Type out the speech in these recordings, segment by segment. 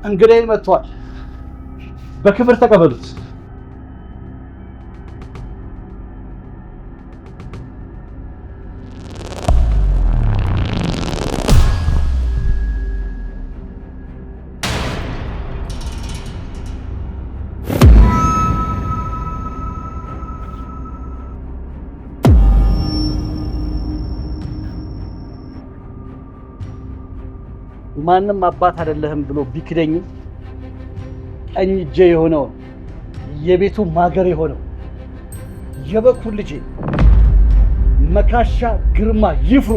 እንግዲህ መጥቷል። በክብር ተቀበሉት። ማንም አባት አይደለህም ብሎ ቢክደኝ ቀኝ እጄ የሆነው የቤቱ ማገር የሆነው የበኩር ልጄ መካሻ ግርማ ይፍሩ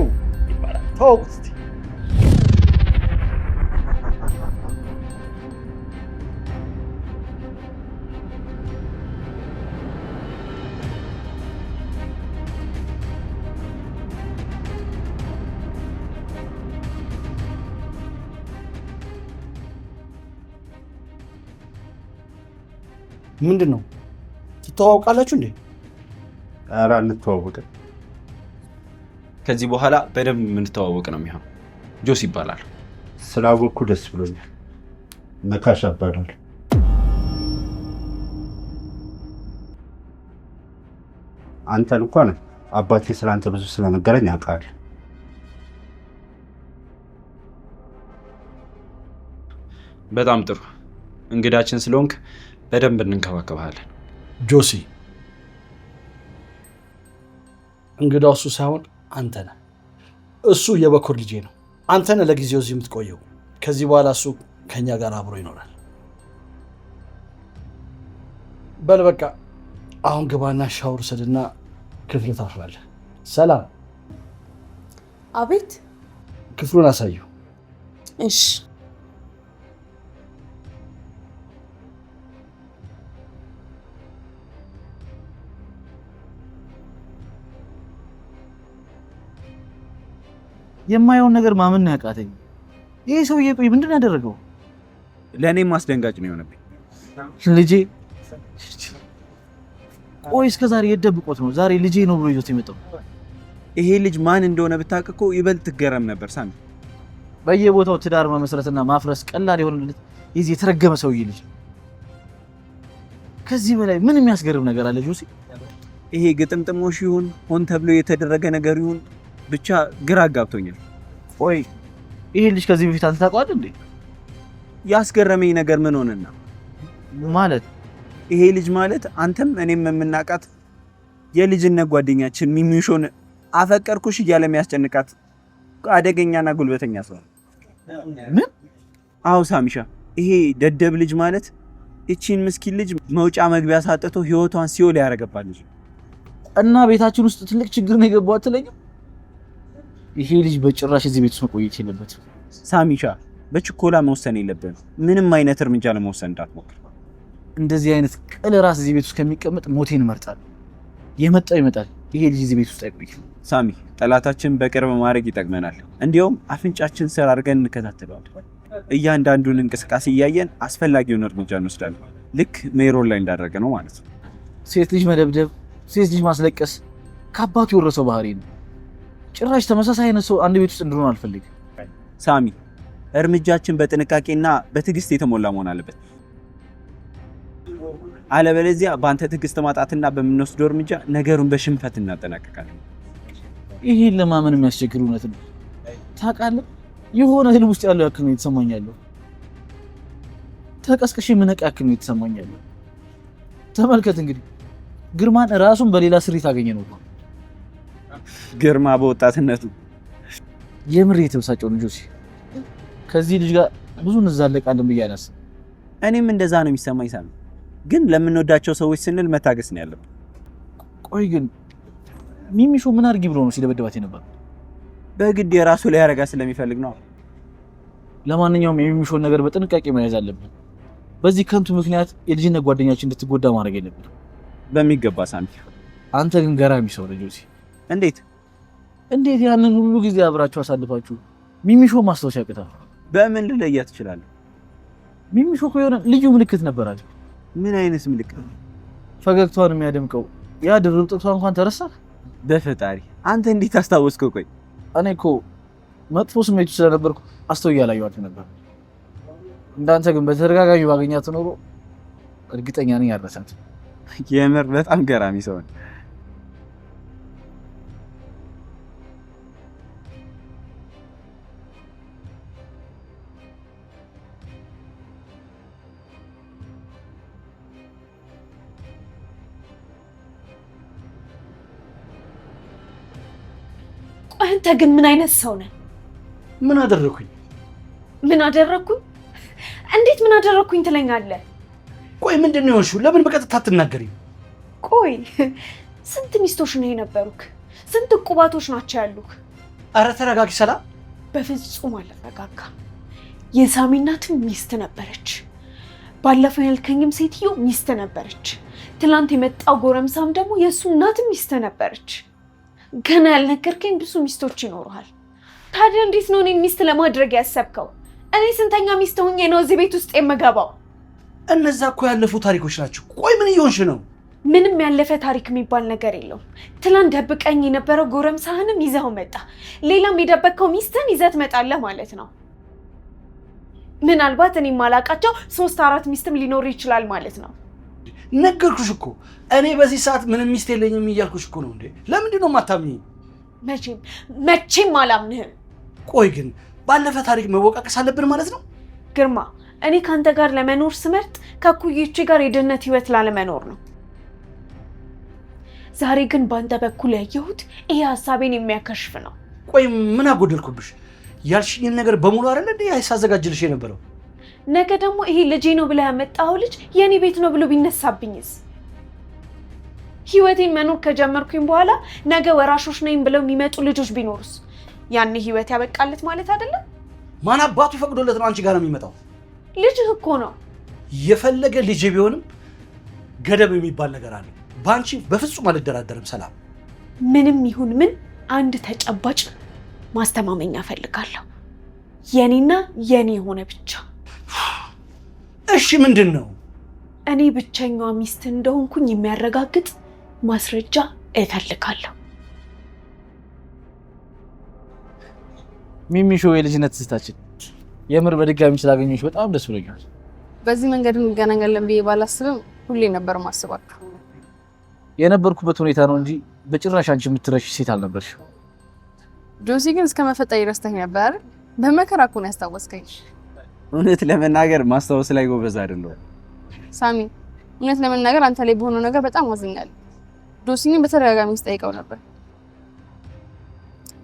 ይባላል። ታውቁት እስቲ። ምንድን ነው? ትተዋወቃላችሁ እንዴ? ኧረ አንተዋወቅም። ከዚህ በኋላ በደንብ የምንተዋወቅ ነው የሚሆነው። ጆስ ይባላል። ስላወቅኩ ደስ ብሎኛል። መካሻ ይባላል። አንተን እንኳን አባቴ ስላንተ ብዙ ስለነገረኝ ያውቃል። በጣም ጥሩ። እንግዳችን ስለሆንክ በደንብ እንንከባከባለን። ጆሲ፣ እንግዳው እሱ ሳይሆን አንተ ነህ። እሱ የበኩር ልጄ ነው። አንተ ነህ ለጊዜው እዚህ የምትቆየው። ከዚህ በኋላ እሱ ከኛ ጋር አብሮ ይኖራል። በል በቃ አሁን ግባና ሻወር ውሰድና ክፍል ታርፋለህ። ሰላም። አቤት። ክፍሉን አሳዩ። እሺ። የማየውን ነገር ማመን ነው ያቃተኝ። ይሄ ሰውዬ ቆይ ምንድን ነው ያደረገው? ለእኔም አስደንጋጭ ነው የሆነብኝ። ልጄ ቆይ እስከ ዛሬ የደብቆት ነው ዛሬ ልጄ ነው ብሎ ይዞት የመጣው? ይሄ ልጅ ማን እንደሆነ ብታውቅ እኮ ይበልጥ ትገረም ነበር ሳሚ። በየቦታው ትዳር መመስረትና ማፍረስ ቀላል የሆነለት የዚህ የተረገመ ሰውዬ ልጅ። ከዚህ በላይ ምን የሚያስገርም ነገር አለ ጆሲ? ይሄ ግጥምጥሞሽ ይሁን ሆን ተብሎ የተደረገ ነገር ይሁን ብቻ ግራ አጋብቶኛል። ቆይ ይሄ ልጅ ከዚህ በፊት አንተ ታውቀዋለህ እንዴ? ያስገረመኝ ነገር ምን ሆነና ማለት ይሄ ልጅ ማለት አንተም እኔም የምናውቃት የልጅነት ጓደኛችን ሚሚሾን አፈቀርኩሽ እያለ የሚያስጨንቃት አደገኛና ጉልበተኛ ሰው። ምን? አዎ ሳሚሻ፣ ይሄ ደደብ ልጅ ማለት እቺን ምስኪን ልጅ መውጫ መግቢያ ሳጥቶ ህይወቷን ሲኦል ያደረገባት ልጅ እና ቤታችን ውስጥ ትልቅ ችግር ነው የገባው አትለኝም? ይሄ ልጅ በጭራሽ እዚህ ቤት ውስጥ መቆየት የለበትም። ሳሚሻ፣ በችኮላ መወሰን የለብንም። ምንም አይነት እርምጃ ለመወሰን እንዳትሞክር። እንደዚህ አይነት ቅል ራስ እዚህ ቤት ውስጥ ከሚቀመጥ ሞቴን እመርጣለሁ። የመጣው ይመጣል። ይሄ ልጅ እዚህ ቤት ውስጥ አይቆይም። ሳሚ፣ ጠላታችን በቅርብ ማድረግ ይጠቅመናል። እንዲያውም አፍንጫችን ስር አድርገን እንከታተለዋለን። እያንዳንዱን እንቅስቃሴ እያየን አስፈላጊውን እርምጃ እንወስዳለን። ልክ ሜሮን ላይ እንዳደረገ ነው ማለት ነው። ሴት ልጅ መደብደብ፣ ሴት ልጅ ማስለቀስ ከአባቱ የወረሰው ባህሪ ነው። ጭራሽ ተመሳሳይ አይነት ሰው አንድ ቤት ውስጥ እንድሆን አልፈልግም። ሳሚ፣ እርምጃችን በጥንቃቄና በትዕግስት የተሞላ መሆን አለበት። አለበለዚያ በአንተ ትዕግስት ማጣትና በምንወስደው እርምጃ ነገሩን በሽንፈት እናጠናቀቃለን። ይሄን ለማመን የሚያስቸግር እውነት ነው። ታውቃለህ፣ የሆነ ህልም ውስጥ ያለው ያክል ነው የተሰማኛለሁ። ተቀስቅሽ የምነቃ ያክል ነው የተሰማኛለሁ። ተመልከት እንግዲህ ግርማን ራሱን በሌላ ስሪት አገኘ ነው። ግርማ በወጣትነቱ የምር የተበሳጨው ልጆች ከዚህ ልጅ ጋር ብዙ እንዛለቃለን ብዬ አላስብም። እኔም እንደዛ ነው የሚሰማኝ ሳሚ። ግን ለምንወዳቸው ሰዎች ስንል መታገስ ነው ያለብን። ቆይ ግን ሚሚሾ ምን አድርጊ ብሎ ነው ሲደበደባት የነበር? በግድ የራሱ ላይ ያረጋ ስለሚፈልግ ነው። ለማንኛውም የሚሚሾን ነገር በጥንቃቄ መያዝ አለብን። በዚህ ከንቱ ምክንያት የልጅነት ጓደኛችን እንድትጎዳ ማድረግ የለብንም። በሚገባ ሳሚ። አንተ ግን ገራሚ ሰው ነህ ጆሲ። እንዴት ያንን ሁሉ ጊዜ አብራችሁ አሳልፋችሁ ሚሚሾ ማስታወሻ ያቅታል? በምን ልለያት እችላለሁ? ሚሚሾ እኮ የሆነ ልዩ ምልክት ነበራት። ምን አይነት ምልክት? ፈገግታዋን የሚያደምቀው ያ ድርብ ጥርሷ እንኳን ተረሳ። በፈጣሪ አንተ እንዴት አስታወስከው? ቆይ እኔ እኮ መጥፎ ስሜቱ ስለነበርኩ አስተውዬ አላየኋትም ነበር። እንዳንተ ግን በተደጋጋሚ ባገኛት ኖሮ እርግጠኛ ነኝ ያረሳት። የምር በጣም ገራሚ ሰው ነው። አንተ ግን ምን አይነት ሰው ነህ? ምን አደረኩኝ? ምን አደረኩኝ? እንዴት ምን አደረኩኝ ትለኛለህ? ቆይ ምንድነው የሆንሽው? ለምን በቀጥታ አትናገሪም? ቆይ ስንት ሚስቶች ነው የነበሩክ? ስንት ቁባቶች ናቸው ያሉክ? አረ ተረጋጊ ሰላም። በፍጹም አልረጋጋም። የሳሚ እናትም ሚስት ነበረች። ባለፈው ያልከኝም ሴትዮ ሚስት ነበረች። ትላንት የመጣው ጎረምሳም ደግሞ የእሱ እናትም ሚስት ነበረች። ገና ያልነገርከኝ ብዙ ሚስቶች ይኖሩሃል። ታዲያ እንዴት ነው እኔን ሚስት ለማድረግ ያሰብከው? እኔ ስንተኛ ሚስት ሆኜ ነው እዚህ ቤት ውስጥ የምገባው? እነዛ እኮ ያለፉ ታሪኮች ናቸው። ቆይ ምን እየሆንሽ ነው? ምንም ያለፈ ታሪክ የሚባል ነገር የለውም። ትላንት ደብቀኝ የነበረው ጎረምሳህንም ይዘው መጣ። ሌላም የደበቀው ሚስትን ይዘህ ትመጣለህ ማለት ነው። ምናልባት እኔ ማላቃቸው 3-4 ሚስትም ሊኖር ይችላል ማለት ነው። ነገርኩሽ እኮ እኔ በዚህ ሰዓት ምንም ሚስት የለኝም እያልኩሽ እኮ ነው። እንዴ ለምንድን ነው የማታምኚኝ? መቼም አላምንህም። ቆይ ግን ባለፈ ታሪክ መወቃቀስ አለብን ማለት ነው? ግርማ፣ እኔ ካንተ ጋር ለመኖር ስመርጥ ከኩዮቼ ጋር የድህነት ህይወት ላለመኖር ነው። ዛሬ ግን በአንተ በኩል ያየሁት ይሄ ሀሳቤን የሚያከሽፍ ነው። ቆይ ምን አጎደልኩብሽ? ያልሽኝን ነገር በሙሉ አይደል እንዴ ያሳዘጋጅልሽ የነበረው? ነገ ደግሞ ይሄ ልጄ ነው ብለህ ያመጣኸው ልጅ የኔ ቤት ነው ብሎ ቢነሳብኝስ? ህይወቴን መኖር ከጀመርኩኝ በኋላ ነገ ወራሾች ነኝ ብለው የሚመጡ ልጆች ቢኖሩስ? ያኔ ህይወት ያበቃለት ማለት አይደለም? ማን አባቱ ፈቅዶለት ነው አንቺ ጋር ነው የሚመጣው? ልጅህ እኮ ነው። የፈለገ ልጅ ቢሆንም ገደብ የሚባል ነገር አለ። ባንቺ በፍጹም አልደራደርም ሰላም። ምንም ይሁን ምን አንድ ተጨባጭ ማስተማመኛ ፈልጋለሁ። የኔና የኔ የሆነ ብቻ። እሺ ምንድን ነው? እኔ ብቸኛዋ ሚስት እንደሆንኩኝ የሚያረጋግጥ ማስረጃ እፈልጋለሁ። ሚሚሾ የልጅነት ትዝታችን የምር በድጋሚ ስላገኘሁሽ በጣም ደስ ብሎኛል። በዚህ መንገድ እንገናኛለን ብዬ ባላስብም ሁሌ ነበር ማስባችሁ። የነበርኩበት ሁኔታ ነው እንጂ በጭራሽ አንቺ የምትረሺ ሴት አልነበርሽ። ጆሲ ግን እስከ መፈጠር ይረስተኝ ነበር። በመከራ እኮ ነው ያስታወስከኝ። እውነት ለመናገር ማስታወስ ላይ ጎበዝ አይደለሁም ሳሚ። እውነት ለመናገር አንተ ላይ በሆነው ነገር በጣም አዝኛለሁ። ጆሲን በተደጋጋሚ ስጠይቀው ነበር።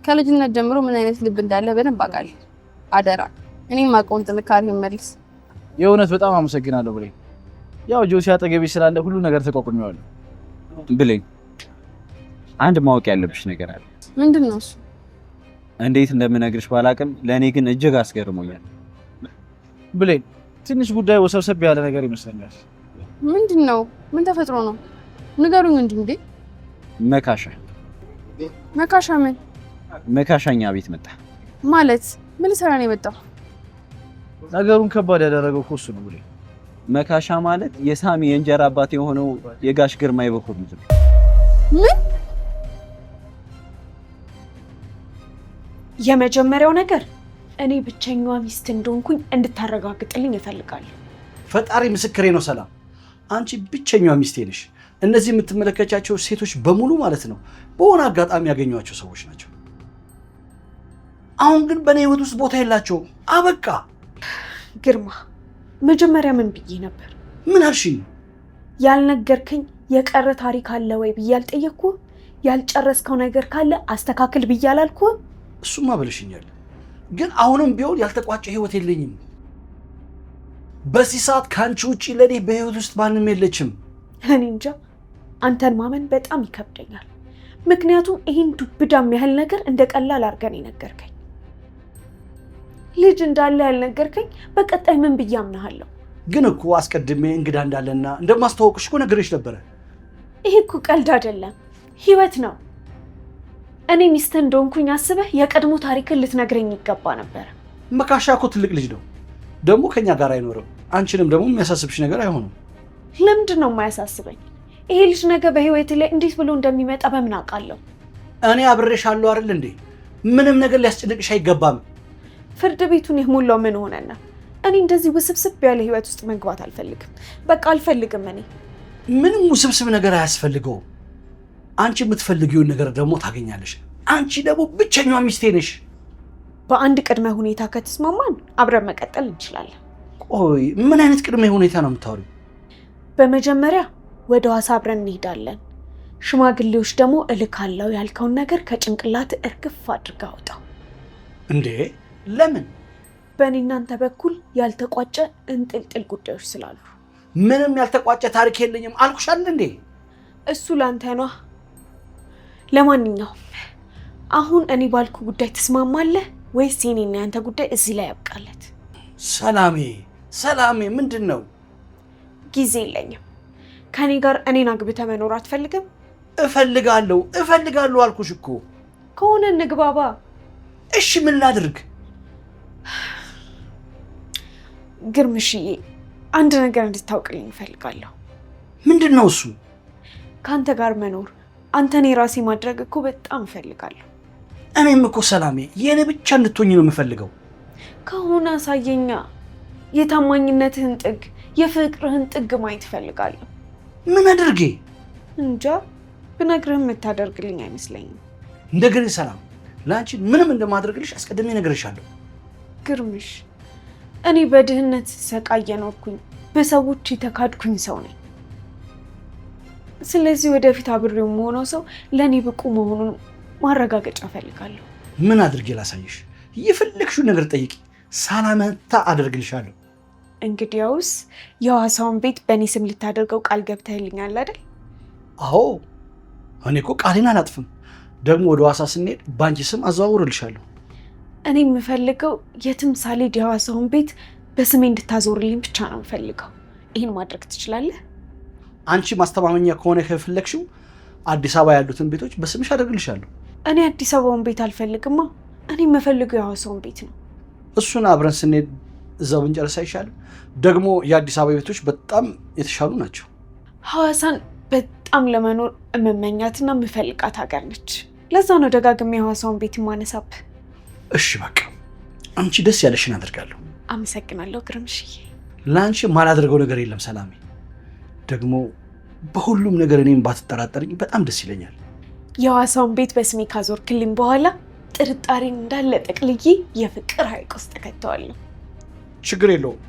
ከልጅነት ጀምሮ ምን አይነት ልብ እንዳለ በደንብ አውቃለሁ። አደራ እኔም አውቀውን ጥንካሬ መልስ። የእውነት በጣም አመሰግናለሁ ብሌን። ያው ጆሲ አጠገቤ ስላለ ሁሉ ነገር ተቋቁሜዋለሁ። ብሌን፣ አንድ ማወቅ ያለብሽ ነገር አለ። ምንድን ነው እሱ? እንዴት እንደምነግርሽ ባላቅም ለእኔ ግን እጅግ አስገርሞኛል። ብሌን፣ ትንሽ ጉዳይ ወሰብሰብ ያለ ነገር ይመስለኛል። ምንድን ነው? ምን ተፈጥሮ ነው? ንገሩኝ እንጂ። እንዴ መካሻ መካሻ? ምን መካሻኛ ቤት መጣ ማለት? ምን ሰራ ነው የመጣው? ነገሩን ከባድ ያደረገው እኮ እሱ ነው ብሌን። መካሻ ማለት የሳሚ የእንጀራ አባት የሆነው የጋሽ ግርማ የበኩር ልጅ ነው። ምን? የመጀመሪያው ነገር እኔ ብቸኛዋ ሚስት እንደሆንኩኝ እንድታረጋግጥልኝ እፈልጋለሁ። ፈጣሪ ምስክሬ ነው ሰላም፣ አንቺ ብቸኛዋ ሚስቴ ነሽ። እነዚህ የምትመለከቻቸው ሴቶች በሙሉ ማለት ነው በሆነ አጋጣሚ ያገኟቸው ሰዎች ናቸው። አሁን ግን በእኔ ህይወት ውስጥ ቦታ የላቸውም። አበቃ። ግርማ፣ መጀመሪያ ምን ብዬ ነበር? ምን አልሽኝ? ያልነገርከኝ የቀረ ታሪክ አለ ወይ ብዬ አልጠየቅኩህ? ያልጨረስከው ነገር ካለ አስተካክል ብዬ አላልኩህ? እሱማ ብለሽኛል፣ ግን አሁንም ቢሆን ያልተቋጨ ህይወት የለኝም። በዚህ ሰዓት ከአንቺ ውጪ ለእኔ በህይወት ውስጥ ማንም የለችም። እኔ እንጃ፣ አንተን ማመን በጣም ይከብደኛል። ምክንያቱም ይህን ዱብዳ ያህል ነገር እንደ ቀላል አድርገን የነገርከኝ። ልጅ እንዳለ ያልነገርከኝ በቀጣይ ምን ብዬ አምናለሁ? ግን እኮ አስቀድሜ እንግዳ እንዳለና እንደማስተዋወቅሽ እኮ ነግሬሽ ነበረ። ይሄ እኮ ቀልድ አይደለም፣ ህይወት ነው። እኔ ሚስት እንደሆንኩኝ አስበህ የቀድሞ ታሪክን ልትነግረኝ ይገባ ነበር። መካሻ እኮ ትልቅ ልጅ ነው፣ ደግሞ ከኛ ጋር አይኖርም። አንቺንም ደግሞ የሚያሳስብሽ ነገር አይሆንም። ለምንድን ነው የማያሳስበኝ? ይሄ ልጅ ነገ በህይወቴ ላይ እንዴት ብሎ እንደሚመጣ በምን አውቃለሁ? እኔ አብሬሻለሁ አይደል እንዴ? ምንም ነገር ሊያስጨንቅሽ አይገባም። ፍርድ ቤቱን የሞላው ምን ሆነና? እኔ እንደዚህ ውስብስብ ያለ ህይወት ውስጥ መግባት አልፈልግም። በቃ አልፈልግም። እኔ ምንም ውስብስብ ነገር አያስፈልገውም። አንቺ የምትፈልጊውን ነገር ደግሞ ታገኛለሽ። አንቺ ደግሞ ብቸኛዋ ሚስቴ ነሽ። በአንድ ቅድመ ሁኔታ ከተስማማን አብረን መቀጠል እንችላለን። ቆይ ምን አይነት ቅድመ ሁኔታ ነው የምታወሪው? በመጀመሪያ ወደ ሐዋሳ አብረን እንሄዳለን። ሽማግሌዎች ደግሞ እልካለሁ ያልከውን ነገር ከጭንቅላት እርግፍ አድርጋ አውጣው። እንዴ ለምን? በእኔ እናንተ በኩል ያልተቋጨ እንጥልጥል ጉዳዮች ስላሉ። ምንም ያልተቋጨ ታሪክ የለኝም አልኩሻል እንዴ። እሱ ላንተ ነው። ለማንኛውም አሁን እኔ ባልኩ ጉዳይ ትስማማለህ ወይስ የኔና ያንተ ጉዳይ እዚህ ላይ ያብቃለት? ሰላሜ ምንድን ነው? ጊዜ የለኝም። ከኔ ጋር እኔን አግብተህ መኖር አትፈልግም? እፈልጋለሁ አልኩሽ እኮ። ከሆነ እንግባባ። እሺ ምን ላድርግ? ግርምሽዬ አንድ ነገር እንድታውቅልኝ እፈልጋለሁ። ምንድን ነው እሱ? ከአንተ ጋር መኖር፣ አንተን የራሴ ማድረግ እኮ በጣም እፈልጋለሁ። እኔም እኮ ሰላሜ የእኔ ብቻ እንድትሆኝ ነው የምፈልገው። ከሆነ አሳየኛ። የታማኝነትህን ጥግ፣ የፍቅርህን ጥግ ማየት እፈልጋለሁ። ምን አድርጌ? እንጃ፣ ብነግርህም የምታደርግልኝ አይመስለኝም። እንደገና ሰላም፣ ለአንቺ ምንም እንደማደርግልሽ አስቀድሜ እነግርሻለሁ። ግርምሽ፣ እኔ በድህነት ሰቃይ የኖርኩኝ በሰዎች የተካድኩኝ ሰው ነኝ። ስለዚህ ወደፊት አብሬው የምሆነው ሰው ለእኔ ብቁ መሆኑን ማረጋገጫ እፈልጋለሁ። ምን አድርጌ ላሳይሽ? የፈለግሽው ነገር ጠይቂ፣ ሳላመንታ አደርግልሻለሁ። እንግዲያውስ የሐዋሳውን ቤት በእኔ ስም ልታደርገው ቃል ገብተህልኛል አይደል? አዎ፣ እኔ እኮ ቃሌን አላጥፍም። ደግሞ ወደ ሐዋሳ ስንሄድ በአንቺ ስም አዘዋውርልሻለሁ። እኔ የምፈልገው የትም ሳልሄድ የሐዋሳውን ቤት በስሜ እንድታዞርልኝ ብቻ ነው የምፈልገው። ይህን ማድረግ ትችላለህ? አንቺ ማስተማመኛ ከሆነ ከፈለግሽው አዲስ አበባ ያሉትን ቤቶች በስምሽ አደርግልሻለሁ። እኔ አዲስ አበባውን ቤት አልፈልግማ። እኔ የምፈልገው የሐዋሳውን ቤት ነው። እሱን አብረን ስንሄድ እዛው ብንጨርስ አይሻልም? ደግሞ የአዲስ አበባ ቤቶች በጣም የተሻሉ ናቸው። ሐዋሳን በጣም ለመኖር የምመኛትና የምፈልጋት ሀገር ነች። ለዛ ነው ደጋግሜ የሐዋሳውን ቤት የማነሳብህ። እሺ በቃ አንቺ ደስ ያለሽን አደርጋለሁ። አመሰግናለሁ ግርምሽዬ። ለአንቺ ማላደርገው ነገር የለም ሰላሜ። ደግሞ በሁሉም ነገር እኔም ባትጠራጠርኝ በጣም ደስ ይለኛል። የሐዋሳውን ቤት በስሜ ካዞርክልኝ በኋላ ጥርጣሬን እንዳለ ጠቅልዬ የፍቅር ሐይቅ ውስጥ ከተዋለሁ። ችግር የለውም።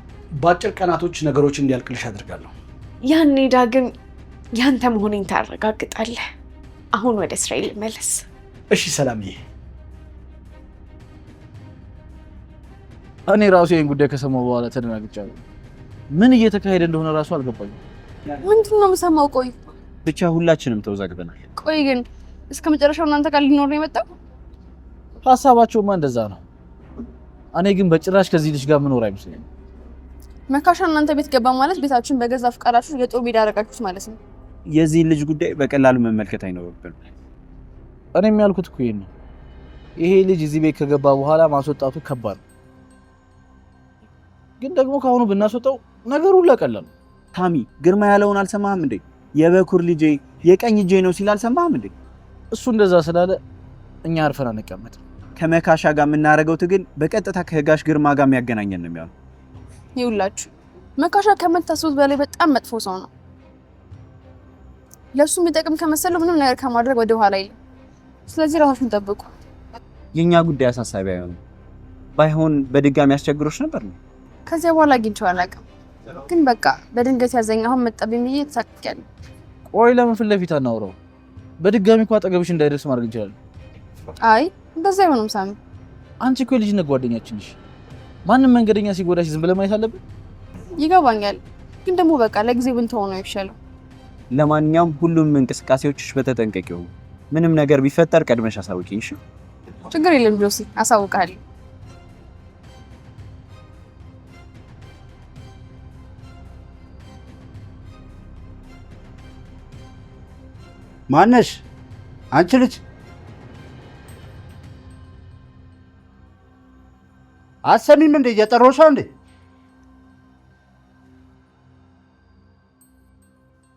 በአጭር ቀናቶች ነገሮች እንዲያልቅልሽ አድርጋለሁ። ያኔ ዳግም ያንተ መሆኔን ታረጋግጣለህ። አሁን ወደ እስራኤል መለስ። እሺ ሰላምዬ። እኔ ራሱ ይሄን ጉዳይ ከሰማሁ በኋላ ተደናግጫለሁ። ምን እየተካሄደ እንደሆነ ራሱ አልገባኝም። ምንድን ነው የምሰማው? ቆይ ብቻ ሁላችንም ተወዛግበናል። ቆይ ግን እስከ መጨረሻው እናንተ ጋር ሊኖር ነው የመጣው? ሀሳባቸውማ እንደዛ ነው። እኔ ግን በጭራሽ ከዚህ ልጅ ጋር ምኖር አይመስለኝም። መካሻ እናንተ ቤት ገባ ማለት ቤታችሁን በገዛ ፍቃዳችሁ የጦር ሜዳ አደረጋችሁት ማለት ነው። የዚህ ልጅ ጉዳይ በቀላሉ መመልከት አይኖርብንም። እኔም ያልኩት እኮ ይሄን ነው። ይሄ ልጅ እዚህ ቤት ከገባ በኋላ ማስወጣቱ ከባድ ነው። ግን ደግሞ ካሁኑ ብናስወጣው ነገሩ ለቀላል። ታሚ ግርማ ያለውን አልሰማህም እንዴ? የበኩር ልጄ የቀኝ እጄ ነው ሲል አልሰማህም እንዴ? እሱ እንደዛ ስላለ እኛ አርፈን አንቀመጥ። ከመካሻ ጋር የምናደርገው ትግል በቀጥታ ከጋሽ ግርማ ጋር የሚያገናኘን ነው የሚሆነው። ይውላችሁ መካሻ ከመታሰቡት በላይ በጣም መጥፎ ሰው ነው። ለሱ የሚጠቅም ከመሰለው ምንም ነገር ከማድረግ ወደ ኋላ አይልም። ስለዚህ ራሳችሁን ጠብቁ። የኛ ጉዳይ አሳሳቢ አይሆንም። ባይሆን በድጋሚ ያስቸግሮች ነበር ነው። ከዚያ በኋላ አግኝቼው አላውቅም። ግን በቃ በድንገት ያዘኝ። አሁን መጣብኝ ብዬ ተሳቅቄያለሁ። ቆይ ለምን ፊት ለፊት አናውራው? በድጋሚ እኮ አጠገብሽ እንዳይደርስ ማድረግ እንችላለን። አይ እንደዛ አይሆንም ሳሚ። አንቺ እኮ የልጅነት ጓደኛችን ነሽ። ማንም መንገደኛ ሲጎዳሽ ዝም ብለህ ማየት አለብን? ይገባኛል። ግን ደግሞ በቃ ለጊዜው ብንተው ነው የሚሻለው። ለማንኛውም ሁሉም እንቅስቃሴዎችሽ በተጠንቀቅ ይሁኑ። ምንም ነገር ቢፈጠር ቀድመሽ አሳውቂኝ እሺ? ችግር የለም ጆሲ፣ አሳውቃለሁ። ማነሽ አንቺ ልጅ? አሰሚም እንደ እየጠሮሻ እንዴ?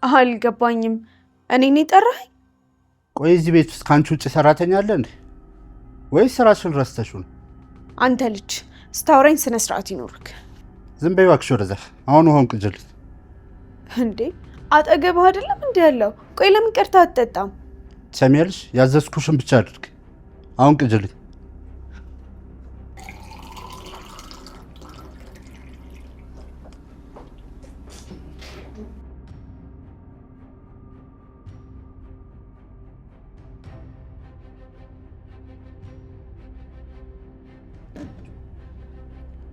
አልገባኝም። እኔን የጠራኸኝ? ቆይ እዚህ ቤት ውስጥ ከአንቺ ውጭ ሰራተኛ አለ እንዴ? ወይስ ስራሽን ረስተሽው ነው? አንተ ልጅ ስታወራኝ ስነ ስርዓት ይኖርክ። ዝም በይ እባክሽ ወደዛ። አሁን ውሃውን ቅጅልኝ። እንዴ አጠገብህ አይደለም እንዴ ያለው? ቆይ ለምን ቀርታ አትጠጣም? ትሰሚያለሽ? ያዘዝኩሽን ብቻ አድርግ። አሁን ቅጅልኝ።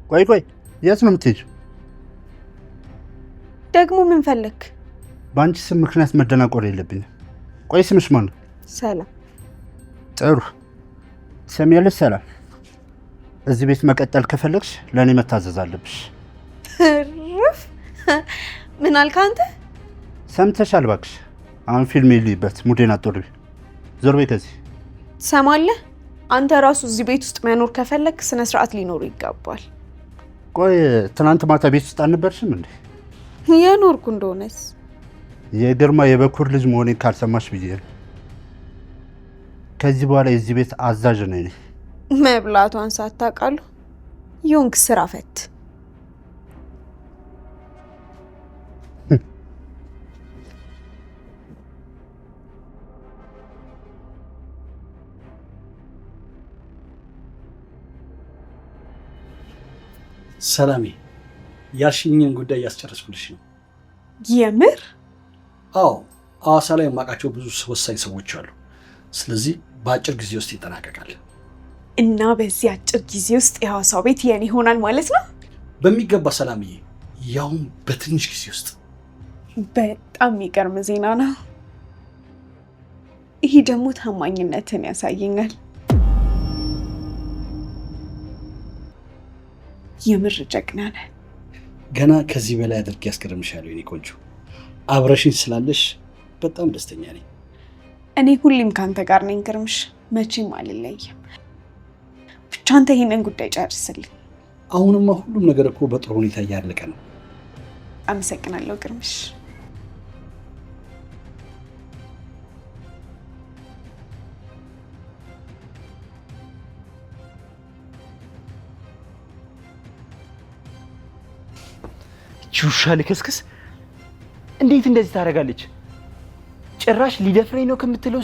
ቆይ የት ነው የምትሄጂው? ደግሞ ምን ፈለክ? በአንቺ ስም ምክንያት መደናቆር የለብኝም። ቆይ ስምሽ ማን ነው? ሰላም። ጥሩ። ትሰሚያለሽ ሰላም፣ እዚህ ቤት መቀጠል ከፈለግሽ ለእኔ መታዘዝ አለብሽ። ርፍ ምን አልክ አንተ? ሰምተሻል? እባክሽ አሁን ፊልም ይልይበት ሙዴን አትወርቢ። ዞር በይ ከዚህ። ትሰማለህ? አንተ ራሱ እዚህ ቤት ውስጥ መኖር ከፈለክ ስነ ስርዓት ሊኖሩ ይገባል። ቆይ ትናንት ማታ ቤት ውስጥ አልነበርሽም እንዴ? የኖርኩ እንደሆነስ የግርማ የበኩር ልጅ መሆኔን ካልሰማሽ ብዬ ነው። ከዚህ በኋላ የዚህ ቤት አዛዥ ነኝ። መብላቷን ሳታውቃሉ ዮንክ ስራ ፈት። ሰላሜ ያልሽኝን ጉዳይ እያስጨረስኩልሽ ነው። የምር? አዎ፣ ሐዋሳ ላይ የማውቃቸው ብዙ ወሳኝ ሰዎች አሉ። ስለዚህ በአጭር ጊዜ ውስጥ ይጠናቀቃል። እና በዚህ አጭር ጊዜ ውስጥ የሐዋሳው ቤት የኔ ይሆናል ማለት ነው? በሚገባ ሰላምዬ፣ ያውም በትንሽ ጊዜ ውስጥ። በጣም የሚገርም ዜና ነው። ይህ ደግሞ ታማኝነትን ያሳየኛል። የምር ጀግና ነህ። ገና ከዚህ በላይ አድርጌ ያስገርምሻለሁ የኔ ቆንጆ። አብረሽኝ ስላለሽ በጣም ደስተኛ ነኝ። እኔ ሁሌም ከአንተ ጋር ነኝ ግርምሽ፣ መቼም አልለይም። ብቻ አንተ ይህንን ጉዳይ ጨርስልኝ። አሁንማ ሁሉም ነገር እኮ በጥሩ ሁኔታ እያለቀ ነው። አመሰግናለሁ ግርምሽ። ቹሻ ልክስክስ እንዴት እንደዚህ ታደርጋለች? ጭራሽ ሊደፍረኝ ነው ከምትለው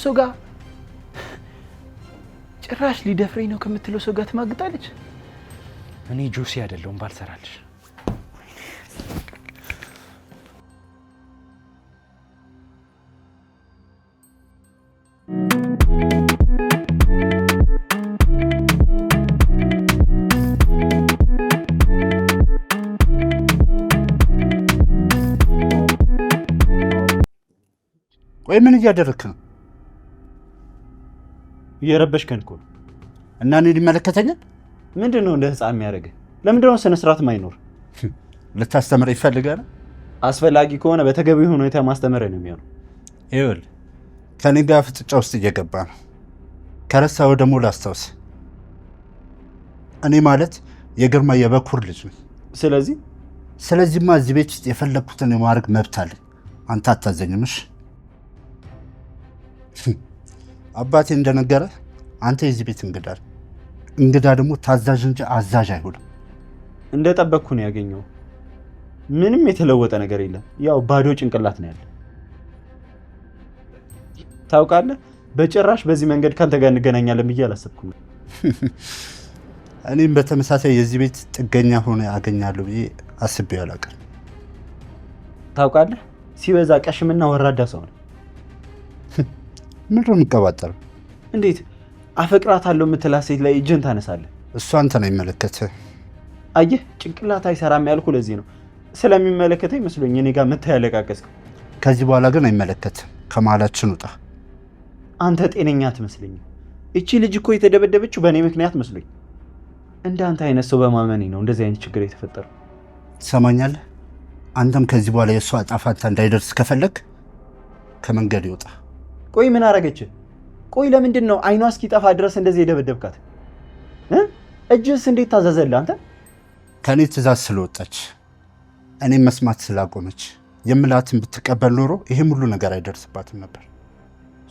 ሰው ጋር ትማግጣለች። እኔ ጆሲ አይደለሁም ባልሰራልሽ። ቆይ ምን እያደረክ ነው? እየረበሽከን እኮ ነው። እና እኔ ሊመለከተኛል? ምንድን ነው እንደ ህፃን የሚያደርግህ? ለምንድን ነው ስነ ስርዓት ማይኖር? ልታስተምር ይፈልጋል? አስፈላጊ ከሆነ በተገቢ ሁኔታ ማስተምር ነው የሚሆነው። ይኸውልህ ከኔ ጋር ፍጥጫ ውስጥ እየገባ ነው። ከረሳው ደግሞ ላስታውስ፣ እኔ ማለት የግርማ የበኩር ልጅ ነኝ። ስለዚህማ እዚህ ቤት ውስጥ የፈለግኩትን የማድረግ መብት አለኝ። አንተ አታዘኝምሽ? አባቴ እንደነገረ አንተ የዚህ ቤት እንግዳ ደግሞ ታዛዥ እንጂ አዛዥ አይሆንም። እንደጠበቅኩ ነው ያገኘው። ምንም የተለወጠ ነገር የለም። ያው ባዶ ጭንቅላት ነው ያለ። ታውቃለህ፣ በጭራሽ በዚህ መንገድ ካንተ ጋር እንገናኛለን ብዬ አላሰብኩም። እኔም በተመሳሳይ የዚህ ቤት ጥገኛ ሆነ አገኛለሁ ብዬ አስቤው አላውቅም። ታውቃለህ፣ ሲበዛ ቀሽምና ወራዳ ሰው ነው። ምንድን ነው የምትቀባጠረው? እንዴት አፈቅራታለሁ የምትላት ሴት ላይ እጅን ታነሳለህ? እሱ አንተ ነው የሚመለከትህ። አየህ፣ ጭንቅላት አይሰራም ያልኩ ለዚህ ነው። ስለሚመለከተኝ መስሎኝ እኔ ጋር መታ ያለቃቀስከው። ከዚህ በኋላ ግን አይመለከትም። ከመሀላችን ውጣ። አንተ ጤነኛ አትመስለኝም። እቺ ልጅ እኮ የተደበደበችው በእኔ ምክንያት መስሎኝ። እንዳንተ አይነት ሰው በማመኔ ነው እንደዚህ አይነት ችግር የተፈጠረው። ትሰማኛለህ? አንተም ከዚህ በኋላ የእሷ ዕጣ ፈንታ እንዳይደርስ ከፈለግ ከመንገድ ይወጣ። ቆይ ምን አረገች? ቆይ ለምንድን ነው አይኗ እስኪጠፋ ድረስ እንደዚህ የደበደብካት? እጅስ እንዴት ታዘዘልህ አንተ? ከኔ ትእዛዝ ስለወጣች እኔም መስማት ስላቆመች የምላትን ብትቀበል ኖሮ ይሄም ሁሉ ነገር አይደርስባትም ነበር።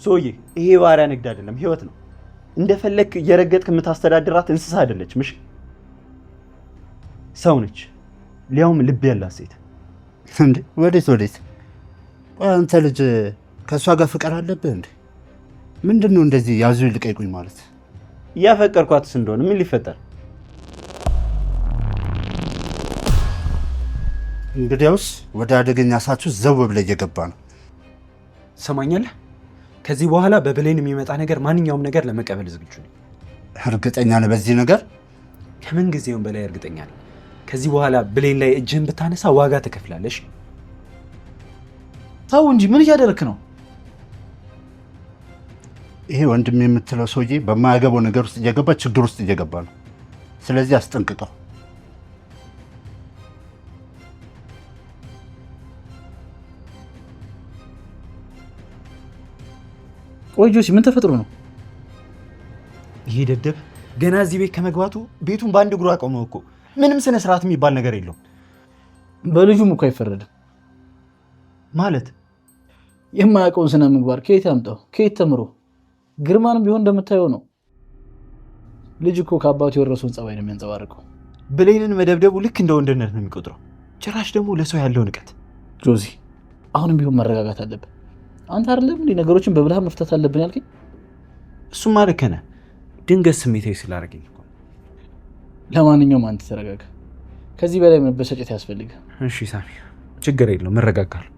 ሶዬ፣ ይሄ ባሪያ ንግድ አይደለም፣ ህይወት ነው። እንደፈለክ እየረገጥክ የምታስተዳድራት እንስሳ አይደለችም። እሺ፣ ሰው ነች። ሊያውም ልብ ያላት ሴት። እንዴ ወዴት? አንተ ልጅ ከእሷ ጋር ፍቅር አለብህ እንዴ? ምንድን ነው እንደዚህ ያዙ ይልቀቁኝ ማለት? እያፈቀርኳትስ እንደሆነ ምን ሊፈጠር? እንግዲያውስ ወደ አደገኛ ሳችሁ ዘው ብለህ እየገባ ነው። ሰማኛለህ? ከዚህ በኋላ በብሌን የሚመጣ ነገር ማንኛውም ነገር ለመቀበል ዝግጁ ነኝ። እርግጠኛ ነህ በዚህ ነገር? ከምን ጊዜውም በላይ እርግጠኛ ነኝ። ከዚህ በኋላ ብሌን ላይ እጅህን ብታነሳ ዋጋ ትከፍላለሽ። ተው እንጂ ምን እያደረክ ነው? ይሄ ወንድም የምትለው ሰውዬ በማያገባው ነገር ውስጥ እየገባ ችግር ውስጥ እየገባ ነው። ስለዚህ አስጠንቅቀው። ቆይ ጆሲ ምን ተፈጥሮ ነው? ይሄ ደደብ ገና እዚህ ቤት ከመግባቱ ቤቱን በአንድ እግሩ አቆመው እኮ። ምንም ስነ ስርዓት የሚባል ነገር የለውም። በልጁም እኮ አይፈረድም ማለት የማያውቀውን ስነ ምግባር ከየት ያምጣው? ከየት ተምሮ? ግርማንም ቢሆን እንደምታየው ነው። ልጅ እኮ ከአባቱ የወረሰውን ጸባይ ነው የሚያንጸባርቀው። ብሌንን መደብደቡ ልክ እንደ ወንድነት ነው የሚቆጥረው። ጭራሽ ደግሞ ለሰው ያለው ንቀት። ጆሲ አሁንም ቢሆን መረጋጋት አለብን። አንተ አይደለም እንዴ ነገሮችን በብልሃት መፍታት አለብን ያልከኝ? እሱማ ልክ ነህ። ድንገት ስሜታዊ ስላደረገኝ እኮ። ለማንኛውም አንተ ተረጋጋ። ከዚህ በላይ መበሰጨት ያስፈልጋል። እሺ ሳሚ፣ ችግር የለውም እረጋጋለሁ።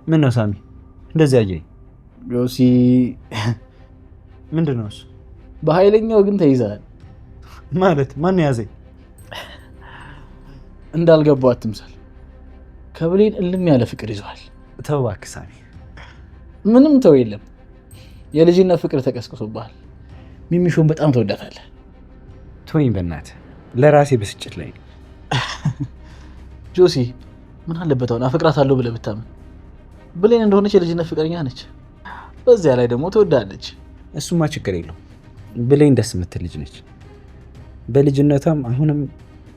ምን ነው ሳሚ እንደዚህ አየኝ? ጆሲ ምንድን ነው እሱ? በኃይለኛው ግን ተይዘሃል። ማለት ማን ያዘኝ? እንዳልገባው አትምሰል። ከብሌን እልም ያለ ፍቅር ይዘዋል። ተው እባክህ ሳሚ። ምንም ተው የለም። የልጅነት ፍቅር ተቀስቅሶብሃል። ሚሚሾን በጣም ተወዳታለህ። ተወኝ በእናትህ፣ ለራሴ ብስጭት ላይ ነው። ጆሲ ምን አለበት አሁን አፈቅራታለሁ ብለህ ብታምን? ብሌን እንደሆነች የልጅነት ፍቅረኛ ነች። በዚያ ላይ ደግሞ ትወዳለች። እሱማ ችግር የለውም። ብሌን ደስ የምትል ልጅ ነች። በልጅነቷም አሁንም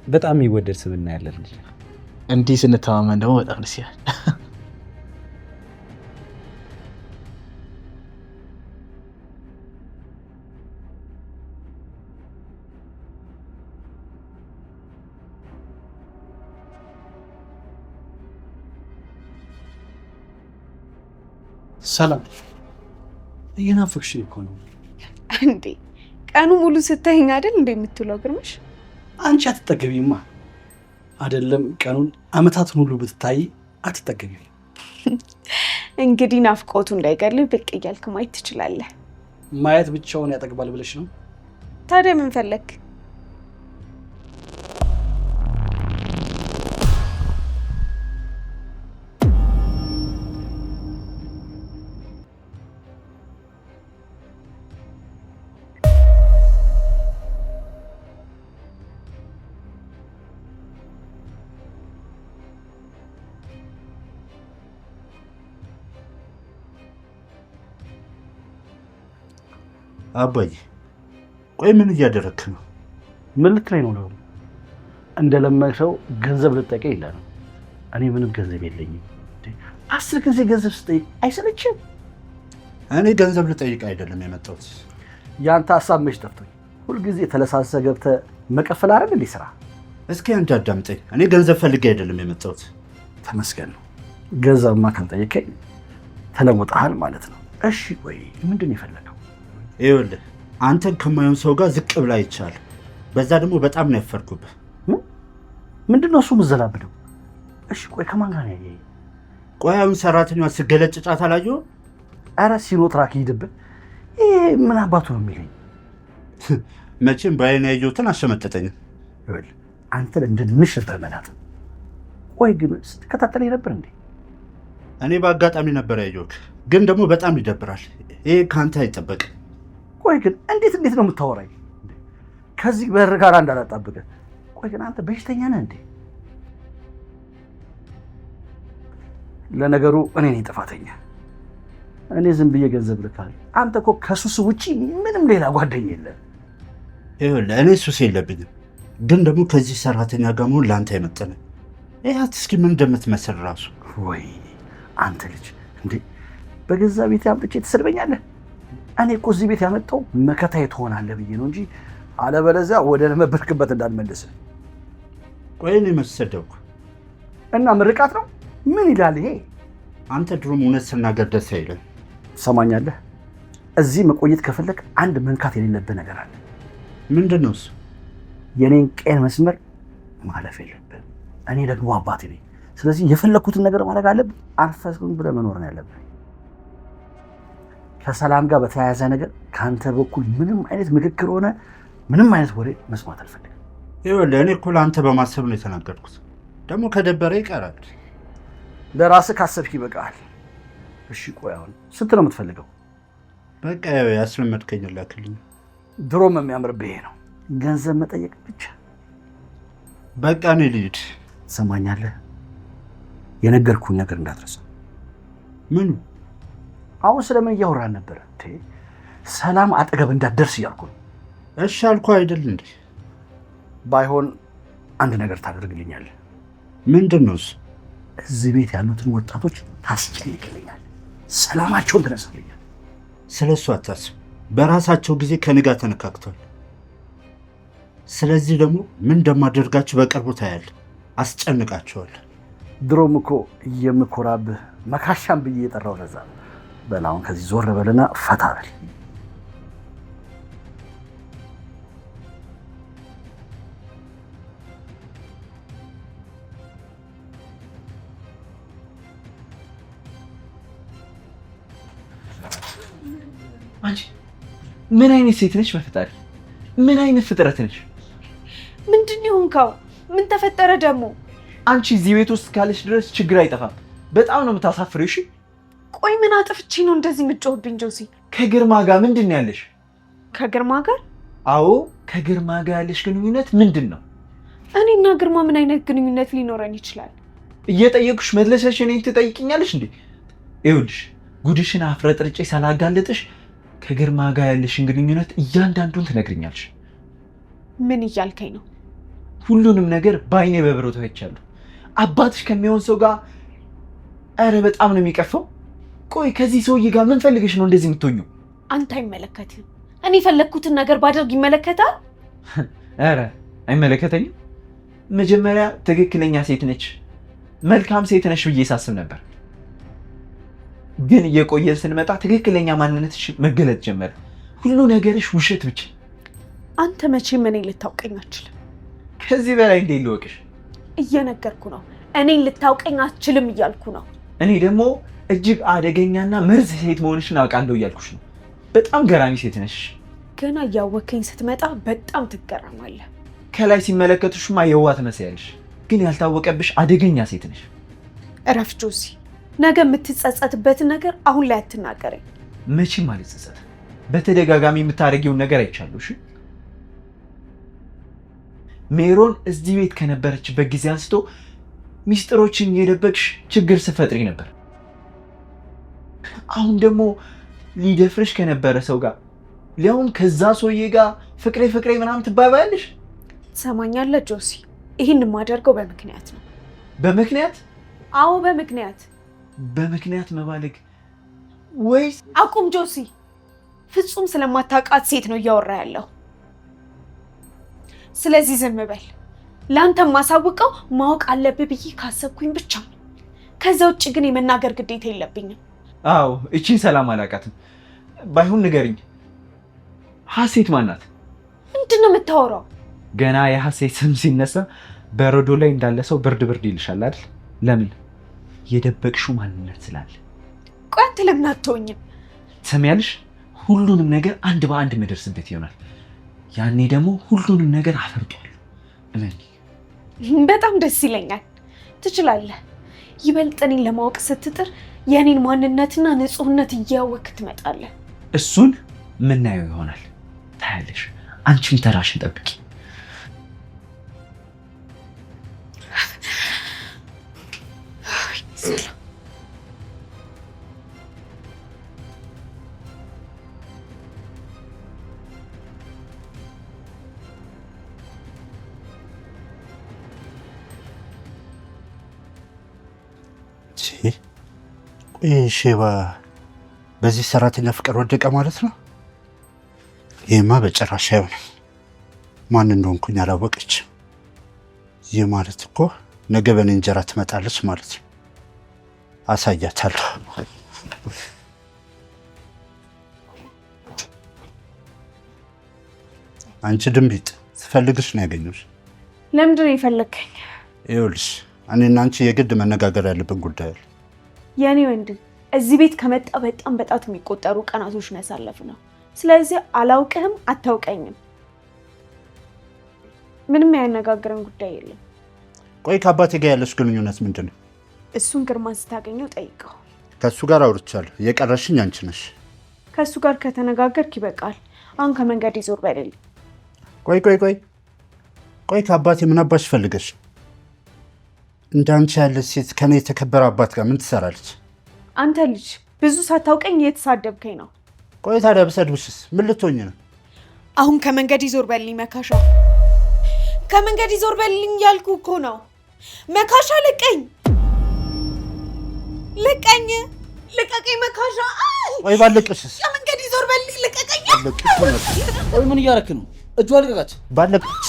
በጣም የሚወደድ ስብዕና ያላት ልጅ። እንዲህ ስንተማመን ደግሞ በጣም ደስ ይላል። ሰላም፣ እየናፈቅሽኝ እኮ ነው። እንዴ ቀኑ ሙሉ ስታይኝ አይደል እንደ የምትውለው ግርምሽ? አንቺ አትጠገቢማ። አይደለም ቀኑን አመታትን ሁሉ ብትታይ አትጠገቢም። እንግዲህ ናፍቆቱ እንዳይገርልህ ብቅ እያልክ ማየት ትችላለህ። ማየት ብቻውን ያጠግባል ብለሽ ነው? ታዲያ ምን ፈለክ? አባዬ ቆይ ምን እያደረክ ነው? ምን ልትለኝ ነው? ደግሞ እንደለመድከው ገንዘብ ልጠይቀኝ ይላል። እኔ ምንም ገንዘብ የለኝም። 10 ጊዜ ገንዘብ ስጠይቅ አይሰለችም? እኔ ገንዘብ ልጠይቅ አይደለም የመጣሁት። ያንተ ሀሳብ መች ጠፍቶኝ። ሁልጊዜ ተለሳሰ ገብተህ መቀፈል አይደል እንዴ ስራ? እስኪ አንተ አዳምጠኝ። እኔ ገንዘብ ፈልጌ አይደለም የመጣሁት። ተመስገን ነው። ገንዘብማ ካልጠየቀኝ ተለውጠሃል ማለት ነው። እሺ ወይ ምንድን ነው የፈለገው? ይኸውልህ አንተን ከማየውን ሰው ጋር ዝቅ ብላ ይቻል። በዛ ደግሞ በጣም ነው ያፈርኩብህ። ምንድን ነው እሱ የምዘላብደው? እሺ ቆይ ከማን ጋር ነው ያየኸኝ? ቆይ አሁን ሰራተኛዋ ስገለጭጫት አላየሁም? ኧረ ሲኖትራክ ይሄድብህ። ይሄ ምን አባቱ ነው የሚለኝ? መቼም በዓይኔ ያየሁትን አሸመጠጠኝም። ይኸውልህ አንተን እንድንሽ በመላት። ቆይ ግን ስትከታተለኝ ነበር እንዴ? እኔ በአጋጣሚ ነበር ያየሁህ፣ ግን ደግሞ በጣም ይደብራል። ይሄ ከአንተ አይጠበቅም። ቆይ ግን እንዴት ነው የምታወራኝ? ከዚህ በር ጋር እንዳላጣብቅህ። ቆይ ግን አንተ በሽተኛ ነህ እንዴ? ለነገሩ እኔ ነኝ ጥፋተኛ። እኔ ዝም ብዬ ገንዘብ ልካል። አንተ እኮ ከሱስ ውጪ ምንም ሌላ ጓደኛ የለም። ይኸውልህ እኔ ሱስ የለብኝም፣ ግን ደግሞ ከዚህ ሰራተኛ ጋር መሆን ለአንተ አይመጥንም። ይኸት እስኪ ምን እንደምትመስል ራሱ። ወይ አንተ ልጅ እንዴ! በገዛ ቤት አምጥቼ ትሰድበኛለህ? እኔ እኮ እዚህ ቤት ያመጣው መከታዬ ትሆናለህ ብዬ ነው እንጂ አለበለዚያ ወደ ነበርክበት እንዳልመልስ። ቆይ እኔ መሰደብኩ እና ምርቃት ነው? ምን ይላል ይሄ? አንተ ድሮም እውነት ስናገር ደስ አይልም። ትሰማኛለህ? እዚህ መቆየት ከፈለግ አንድ መንካት የሌለብህ ነገር አለ። ምንድን ነው እሱ? የኔን ቀን መስመር ማለፍ የለብህም። እኔ ደግሞ አባቴ ነኝ። ስለዚህ የፈለግኩትን ነገር ማድረግ አለብህ። አርፈህ ብለህ መኖር ነው ያለብህ። ከሰላም ጋር በተያያዘ ነገር ከአንተ በኩል ምንም አይነት ምክክር ሆነ ምንም አይነት ወሬ መስማት አልፈልግም። ይኸውልህ እኔ እኮ ለአንተ በማሰብ ነው የተናገርኩት። ደግሞ ከደበረ ይቀራል። ለራስህ ካሰብክ ይበቃል። እሺ ቆይ አሁን ስንት ነው የምትፈልገው? በቃ ያስለመድከኝ ላክልኝ። ድሮም የሚያምርብህ ይሄ ነው፣ ገንዘብ መጠየቅ ብቻ። በቃ እኔ ልሂድ። ትሰማኛለህ? የነገርኩህን ነገር እንዳትረሳ። ምኑ? አሁን ስለምን እያወራን ነበረ? ሰላም አጠገብ እንዳትደርስ እያልኩ ነው። እሺ አልኩህ አይደል እንዴ? ባይሆን አንድ ነገር ታደርግልኛለህ። ምንድን ነው እሱ? እዚህ ቤት ያሉትን ወጣቶች ታስጨንቅልኛል፣ ሰላማቸውን ትነሳልኛል። ስለ እሱ አታስብ። በራሳቸው ጊዜ ከእኔ ጋር ተነካክቷል። ስለዚህ ደግሞ ምን እንደማደርጋቸው በቅርቡ ታያለህ። አስጨንቃቸዋለሁ። ድሮም እኮ የምኮራብህ መካሻም ብዬ የጠራው ለዛ ነው። በል አሁን ከዚህ ዞር በልና ፈታ በል። አንቺ ምን አይነት ሴት ነሽ? በፈጣሪ ምን አይነት ፍጥረት ነሽ? ምንድን ይሁንካው? ምን ተፈጠረ ደግሞ? አንቺ እዚህ ቤት ውስጥ ካለሽ ድረስ ችግር አይጠፋም። በጣም ነው የምታሳፍሪው። እሺ ቆይ ምን አጥፍቼ ነው እንደዚህ የምትጮህብኝ ጆሲ? ከግርማ ጋር ምንድን ነው ያለሽ? ከግርማ ጋር? አዎ ከግርማ ጋር ያለሽ ግንኙነት ምንድን ነው? እኔና ግርማ ምን አይነት ግንኙነት ሊኖረን ይችላል? እየጠየኩሽ መለሰሽ እኔን ትጠይቅኛለሽ እንዴ? ይኸውልሽ ጉድሽን አፍረጥርጬ ሳላጋለጥሽ ከግርማ ጋር ያለሽን ግንኙነት እያንዳንዱን ትነግሪኛለሽ። ምን እያልከኝ ነው? ሁሉንም ነገር በአይኔ በብረቱ አይቻለሁ። አባትሽ ከሚሆን ሰው ጋር። አረ በጣም ነው የሚቀፈው። ቆይ ከዚህ ሰውዬ ጋር ምን ፈልገሽ ነው እንደዚህ የምትሆኚው? አንተ አይመለከትም። እኔ የፈለግኩትን ነገር ባደርግ ይመለከታል? አረ አይመለከተኝም። መጀመሪያ ትክክለኛ ሴት ነች፣ መልካም ሴት ነሽ ብዬ ሳስብ ነበር። ግን እየቆየን ስንመጣ ትክክለኛ ማንነትሽ መገለጥ ጀመረ። ሁሉ ነገርሽ ውሸት ብቻ። አንተ መቼም እኔን ልታውቀኝ አትችልም። ከዚህ በላይ እንዴት ልወቅሽ? እየነገርኩ ነው። እኔን ልታውቀኝ አትችልም እያልኩ ነው። እኔ ደግሞ እጅግ አደገኛና መርዝ ሴት መሆንሽን አውቃለሁ እያልኩሽ ነው። በጣም ገራሚ ሴት ነሽ። ገና እያወከኝ ስትመጣ በጣም ትገረማለህ። ከላይ ሲመለከቱሽማ የዋህ ትመስያለሽ፣ ግን ያልታወቀብሽ አደገኛ ሴት ነሽ። እረፍ ጆሲ። ነገ የምትጸጸትበትን ነገር አሁን ላይ አትናገረኝ። መቼም አልጸጸትም። በተደጋጋሚ የምታደርጊውን ነገር አይቻለሁ። እሺ ሜሮን እዚህ ቤት ከነበረችበት ጊዜ አንስቶ ሚስጥሮችን እየደበቅሽ ችግር ስትፈጥሪ ነበር። አሁን ደግሞ ሊደፍርሽ ከነበረ ሰው ጋር ሊያውም ከዛ ሰውዬ ጋር ፍቅሬ ፍቅሬ ምናምን ትባባያለሽ። ትሰማኛለህ ጆሲ? ይህን የማደርገው በምክንያት ነው። በምክንያት? አዎ በምክንያት። በምክንያት መባለግ ወይስ? አቁም ጆሲ። ፍጹም ስለማታውቃት ሴት ነው እያወራ ያለው። ስለዚህ ዝም በል። ለአንተ ማሳውቀው ማወቅ አለብህ ብዬ ካሰብኩኝ ብቻ ነው። ከዛ ውጭ ግን የመናገር ግዴታ የለብኝም። አዎ እቺን ሰላም አላውቃትም። ባይሆን ንገሪኝ፣ ሀሴት ማናት? ምንድን ነው የምታወራው? ገና የሀሴት ስም ሲነሳ በረዶ ላይ እንዳለ ሰው ብርድ ብርድ ይልሻል አይደል? ለምን? የደበቅሽው ማንነት ስላለ። ቆይ አንተ ለምን አትተውኝም? ትሰሚያለሽ? ሁሉንም ነገር አንድ በአንድ መደርስበት ይሆናል። ያኔ ደግሞ ሁሉንም ነገር አፈርጧል። እመኒ። በጣም ደስ ይለኛል። ትችላለህ። ይበልጥ እኔን ለማወቅ ስትጥር የእኔን ማንነትና ንጹህነት እያወክ ትመጣለህ። እሱን ምናየው ይሆናል። ታያለሽ። አንቺም ተራሽን ጠብቂ። ሼባ በዚህ ሰራተኛ ፍቅር ወደቀ ማለት ነው? ይሄማ በጭራሽ አይሆንም። ማን እንደሆንኩኝ አላወቀች። ይህ ማለት እኮ ነገ በእኔ እንጀራ ትመጣለች ማለት ነው። አሳያታለሁ። አንቺ ድንቢጥ ስፈልግሽ ነው ያገኘሁሽ። ለምንድን ነው የፈለግከኝ? ይኸውልሽ እኔና አንቺ የግድ መነጋገር ያለብን ጉዳይ አለ። የኔ ወንድም እዚህ ቤት ከመጣ በጣም በጣት የሚቆጠሩ ቀናቶች ነው ያሳለፍነው። ስለዚህ አላውቅህም፣ አታውቀኝም። ምንም ያነጋግረን ጉዳይ የለም። ቆይ ከአባቴ ጋር ያለሽ ግንኙነት ምንድን ነው? እሱን ግርማን ስታገኘው ጠይቀው። ከእሱ ጋር አውርቻለሁ። የቀረሽኝ አንቺ ነሽ። ከእሱ ጋር ከተነጋገርክ ይበቃል። አሁን ከመንገድ ይዞር በልልኝ። ቆይ ከአባቴ ምን አባሽ ፈልገሽ? እንዳንቺ ያለች ሴት ከኔ የተከበረ አባት ጋር ምን ትሰራለች? አንተ ልጅ ብዙ ሳታውቀኝ እየተሳደብከኝ ነው። ቆይ ታዲያ ብሰድብሽስ ምን ልትሆኝ ነው? አሁን ከመንገድ ይዞር በልልኝ መካሻ። ከመንገድ ይዞር በልልኝ ያልኩ እኮ ነው። መካሻ ልቀኝ፣ ልቀኝ፣ ልቀቀኝ መካሻ። ቆይ ባለቅሽስ? ከመንገድ ይዞር በልልኝ፣ ልቀቀኝ። ቆይ ምን እያደረክ ነው? እጇ ልቀቃት። ባለቅሽ